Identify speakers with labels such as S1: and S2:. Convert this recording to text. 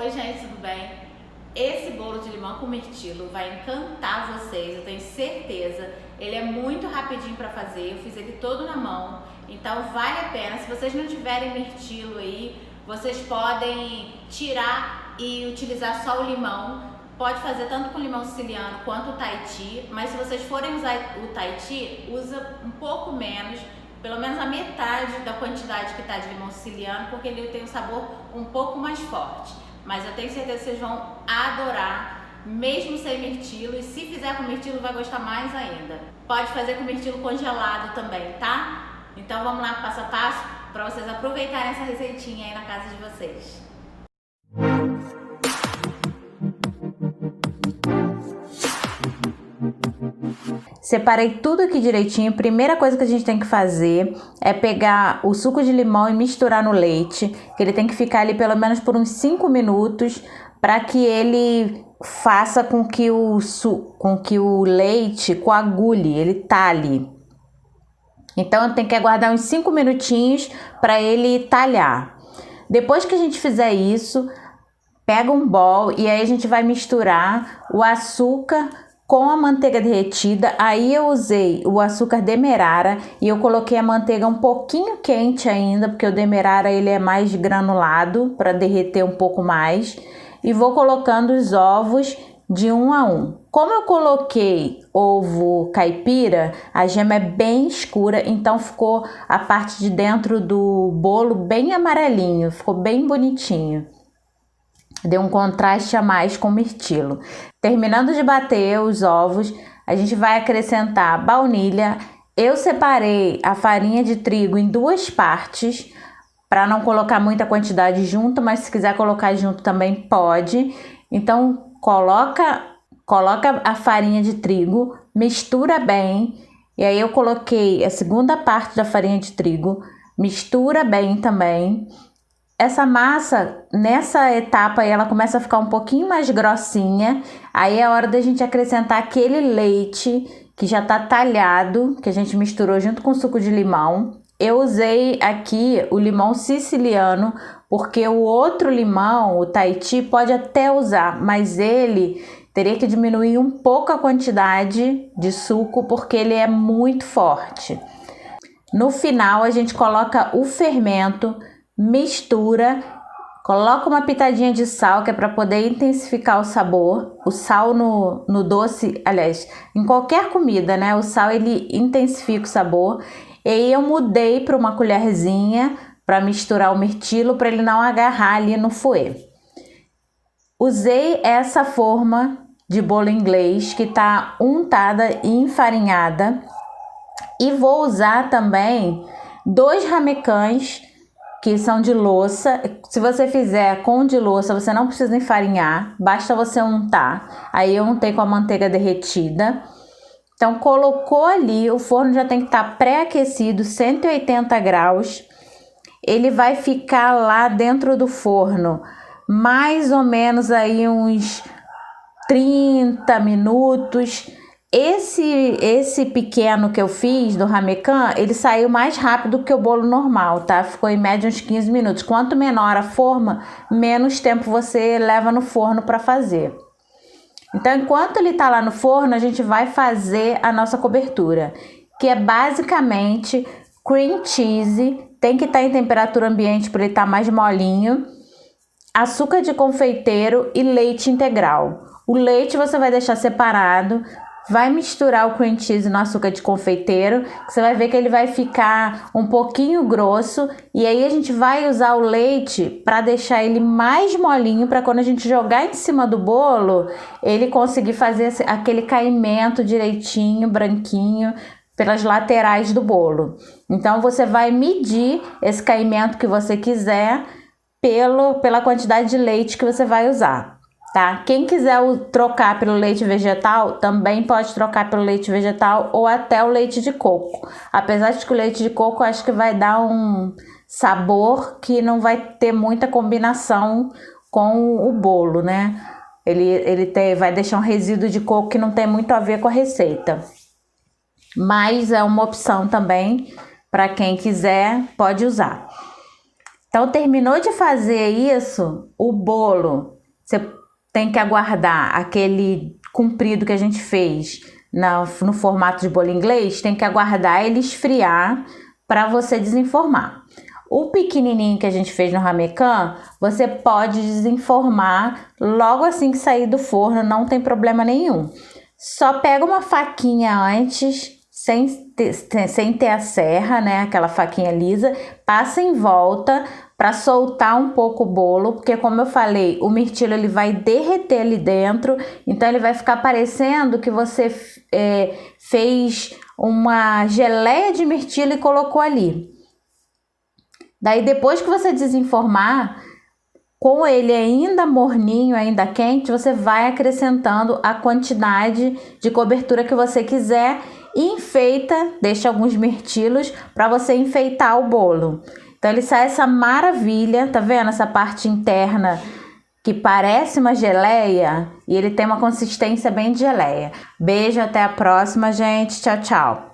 S1: Oi gente, tudo bem? Esse bolo de limão com mirtilo vai encantar vocês, eu tenho certeza. Ele é muito rapidinho para fazer, eu fiz ele todo na mão, então vale a pena. Se vocês não tiverem mirtilo aí, vocês podem tirar e utilizar só o limão. Pode fazer tanto com limão siciliano quanto o Tahiti, mas se vocês forem usar o Tahiti, usa um pouco menos, pelo menos a metade da quantidade que está de limão siciliano, porque ele tem um sabor um pouco mais forte. Mas eu tenho certeza que vocês vão adorar, mesmo sem mirtilo, e se fizer com mirtilo vai gostar mais ainda. Pode fazer com mirtilo congelado também, tá? Então vamos lá passo a passo para vocês aproveitarem essa receitinha aí na casa de vocês. Separei tudo aqui direitinho. Primeira coisa que a gente tem que fazer é pegar o suco de limão e misturar no leite. Ele tem que ficar ali pelo menos por uns 5 minutos para que ele faça com que o leite coagule, ele talhe. Então tem que aguardar uns 5 minutinhos para ele talhar. Depois que a gente fizer isso, pega um bol e aí a gente vai misturar o açúcar com a manteiga derretida. Aí eu usei o açúcar demerara e eu coloquei a manteiga um pouquinho quente ainda, porque o demerara ele é mais granulado para derreter um pouco mais. E vou colocando os ovos de um a um. Como eu coloquei ovo caipira, a gema é bem escura, então ficou a parte de dentro do bolo bem amarelinho, ficou bem bonitinho. Deu um contraste a mais com o mirtilo. Terminando de bater os ovos, a gente vai acrescentar baunilha. Eu separei a farinha de trigo em 2 partes, para não colocar muita quantidade junto, mas se quiser colocar junto também pode. Então coloca a farinha de trigo, mistura bem. E aí eu coloquei a segunda parte da farinha de trigo, mistura bem também. Essa massa, nessa etapa, ela começa a ficar um pouquinho mais grossinha. Aí é a hora da gente acrescentar aquele leite que já tá talhado, que a gente misturou junto com o suco de limão. Eu usei aqui o limão siciliano, porque o outro limão, o Tahiti, pode até usar, mas ele teria que diminuir um pouco a quantidade de suco, porque ele é muito forte. No final, a gente coloca o fermento, mistura, coloca uma pitadinha de sal, que é para poder intensificar o sabor. O sal no doce, aliás, em qualquer comida, né? O sal ele intensifica o sabor. E aí eu mudei para uma colherzinha para misturar o mirtilo, para ele não agarrar ali no fouet. Usei essa forma de bolo inglês que tá untada e enfarinhada. E vou usar também 2 ramecãs que são de louça. Se você fizer com de louça, você não precisa enfarinhar, basta você untar. Aí eu untei com a manteiga derretida. Então colocou ali, o forno já tem que estar pré-aquecido, 180 graus. Ele vai ficar lá dentro do forno mais ou menos aí uns 30 minutos. Esse pequeno que eu fiz do ramecan, ele saiu mais rápido que o bolo normal, tá? Ficou em média uns 15 minutos. Quanto menor a forma, menos tempo você leva no forno para fazer. Então, enquanto ele tá lá no forno, a gente vai fazer a nossa cobertura, que é basicamente cream cheese, tem que estar em temperatura ambiente para ele estar mais molinho, açúcar de confeiteiro e leite integral. O leite você vai deixar separado. Vai misturar o cream cheese no açúcar de confeiteiro, que você vai ver que ele vai ficar um pouquinho grosso. E aí a gente vai usar o leite para deixar ele mais molinho, para quando a gente jogar em cima do bolo, ele conseguir fazer aquele caimento direitinho, branquinho, pelas laterais do bolo. Então você vai medir esse caimento que você quiser pela quantidade de leite que você vai usar. Tá? Quem quiser trocar pelo leite vegetal, também pode trocar pelo leite vegetal ou até o leite de coco. Apesar de que o leite de coco acho que vai dar um sabor que não vai ter muita combinação com o bolo, né? Vai deixar um resíduo de coco que não tem muito a ver com a receita. Mas é uma opção também, para quem quiser, pode usar. Então, terminou de fazer isso, o bolo, você tem que aguardar aquele comprido que a gente fez no formato de bolo inglês, tem que aguardar ele esfriar para você desenformar. O pequenininho que a gente fez no ramecan, você pode desenformar logo assim que sair do forno, não tem problema nenhum. Só pega uma faquinha antes, sem ter a serra, né? Aquela faquinha lisa, passa em volta para soltar um pouco o bolo, porque como eu falei, o mirtilo ele vai derreter ali dentro, então ele vai ficar parecendo que você fez uma geleia de mirtilo e colocou ali. Daí depois que você desenformar, com ele ainda morninho, ainda quente, você vai acrescentando a quantidade de cobertura que você quiser e enfeita, deixa alguns mirtilos para você enfeitar o bolo. Então ele sai essa maravilha, tá vendo essa parte interna que parece uma geleia e ele tem uma consistência bem de geleia. Beijo, até a próxima, gente. Tchau, tchau.